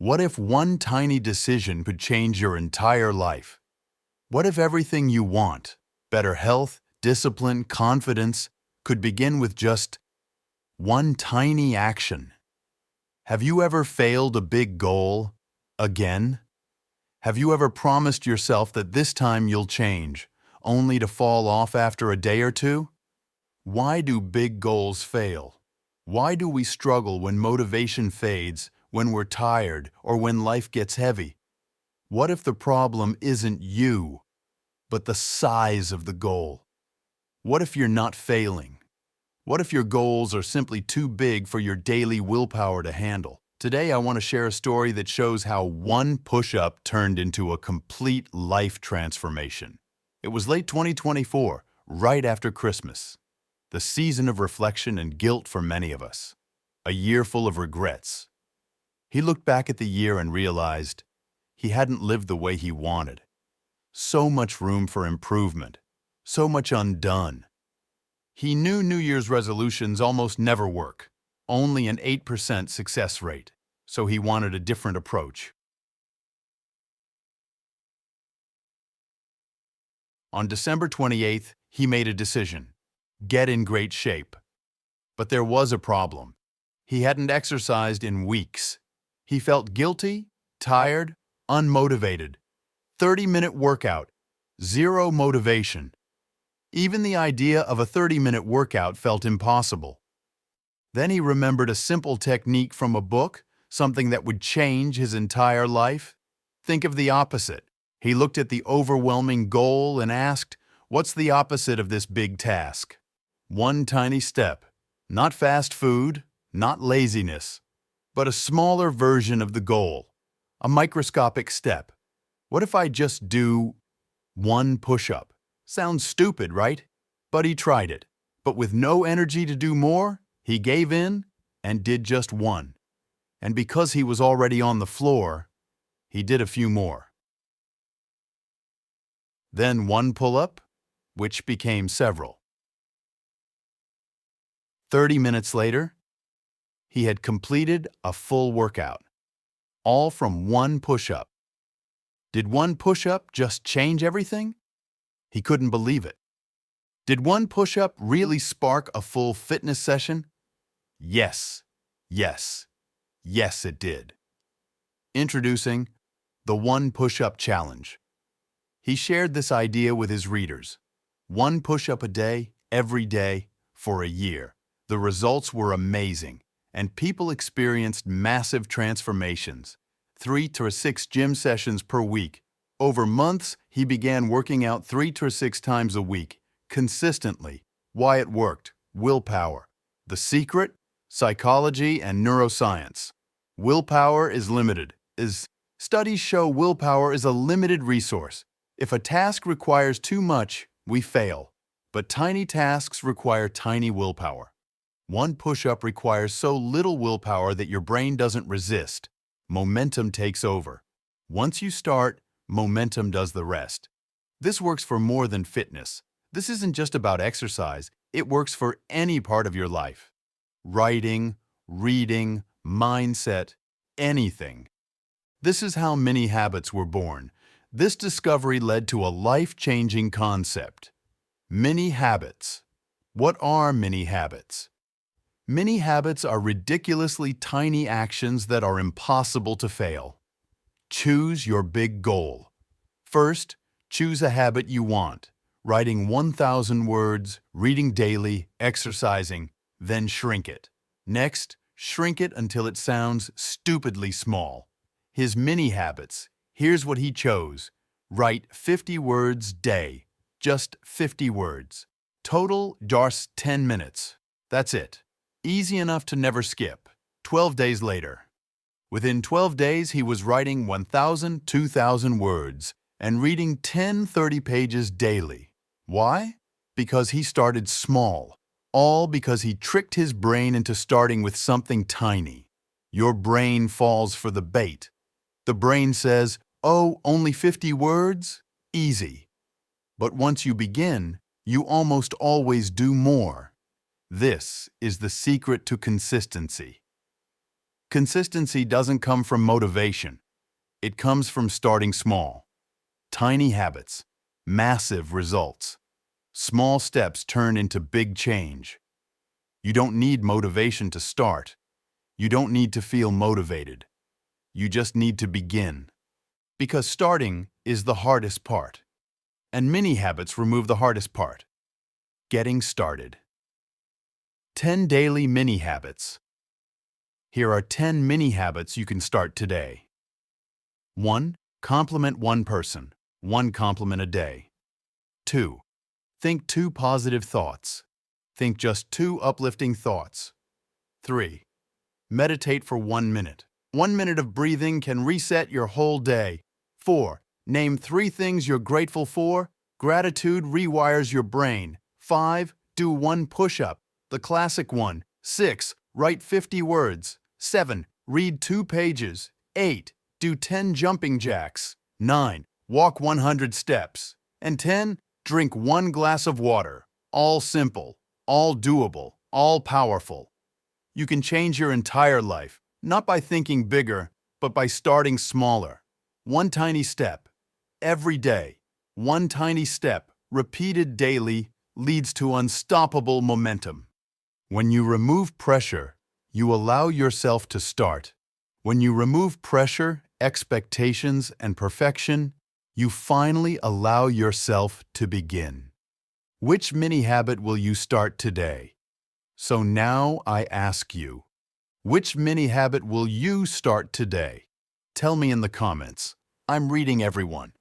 What if one tiny decision could change your entire life? What if everything you want, better health, discipline, confidence, could begin with just one tiny action? Have you ever failed a big goal again? Have you ever promised yourself that this time you'll change, only to fall off after a day or two? Why do big goals fail? Why do we struggle when motivation fades, when we're tired, or when life gets heavy? What if the problem isn't you, but the size of the goal? What if you're not failing? What if your goals are simply too big for your daily willpower to handle? Today, I want to share a story that shows how one push-up turned into a complete life transformation. It was late 2024, right after Christmas, the season of reflection and guilt for many of us, a year full of regrets. He looked back at the year and realized he hadn't lived the way he wanted. So much room for improvement, so much undone. He knew New Year's resolutions almost never work, only an 8% success rate, so he wanted a different approach. On December 28th, he made a decision: get in great shape. But there was a problem. He hadn't exercised in weeks. He felt guilty, tired, unmotivated. 30-minute workout, zero motivation. Even the idea of a 30-minute workout felt impossible. Then he remembered a simple technique from a book, something that would change his entire life. Think of the opposite. He looked at the overwhelming goal and asked, what's the opposite of this big task? One tiny step. Not fast food, not laziness, but a smaller version of the goal. A microscopic step. What if I just do one push-up? Sounds stupid, right? But he tried it. But with no energy to do more, he gave in and did just one. And because he was already on the floor, he did a few more. Then one pull-up, which became several. 30 minutes later, he had completed a full workout, all from one push-up. Did one push-up just change everything? He couldn't believe it. Did one push-up really spark a full fitness session? Yes, yes, yes it did. Introducing the One Push-Up Challenge. He shared this idea with his readers. One push-up a day, every day, for a year. The results were amazing, and people experienced massive transformations. 3 to 6 gym sessions per week. Over months, he began working out 3 to 6 times a week, consistently. Why it worked: willpower. The secret: psychology and neuroscience. Willpower is limited. Studies show willpower is a limited resource. If a task requires too much, we fail. But tiny tasks require tiny willpower. One push-up requires so little willpower that your brain doesn't resist. Momentum takes over. Once you start, momentum does the rest. This works for more than fitness. This isn't just about exercise. It works for any part of your life. Writing, reading, mindset, anything. This is how many habits were born. This discovery led to a life-changing concept. Mini habits. What are mini habits? Mini habits are ridiculously tiny actions that are impossible to fail. Choose your big goal. First, choose a habit you want. Writing 1,000 words, reading daily, exercising, then shrink it. Next, shrink it until it sounds stupidly small. His mini habits. Here's what he chose. Write 50 words day. Just 50 words. Total, just 10 minutes. That's it. Easy enough to never skip. 12 days later. Within 12 days, he was writing 1,000, 2,000 words and reading 10, 30 pages daily. Why? Because he started small. All because he tricked his brain into starting with something tiny. Your brain falls for the bait. The brain says, oh, only 50 words? Easy. But once you begin, you almost always do more. This is the secret to consistency. Consistency doesn't come from motivation. It comes from starting small. Tiny habits, massive results. Small steps turn into big change. You don't need motivation to start. You don't need to feel motivated. You just need to begin. Because starting is the hardest part. And mini habits remove the hardest part. Getting started. 10 daily mini habits. Here are 10 mini habits you can start today. 1. Compliment one person. 1 compliment a day. 2. Think 2 positive thoughts. Think just 2 uplifting thoughts. 3. Meditate for 1 minute. 1 minute of breathing can reset your whole day. 4. Name 3 things you're grateful for. Gratitude rewires your brain. 5. Do 1 push-up, the classic one. 6. Write 50 words. 7. Read 2 pages. 8. Do 10 jumping jacks. 9. Walk 100 steps. And 10. Drink 1 glass of water. All simple, all doable, all powerful. You can change your entire life, not by thinking bigger, but by starting smaller. 1 tiny step. Every day. 1 tiny step, repeated daily, leads to unstoppable momentum. When you remove pressure, you allow yourself to start. When you remove pressure, expectations, and perfection, you finally allow yourself to begin. Which mini habit will you start today? So now I ask you, which mini habit will you start today? Tell me in the comments. I'm reading everyone.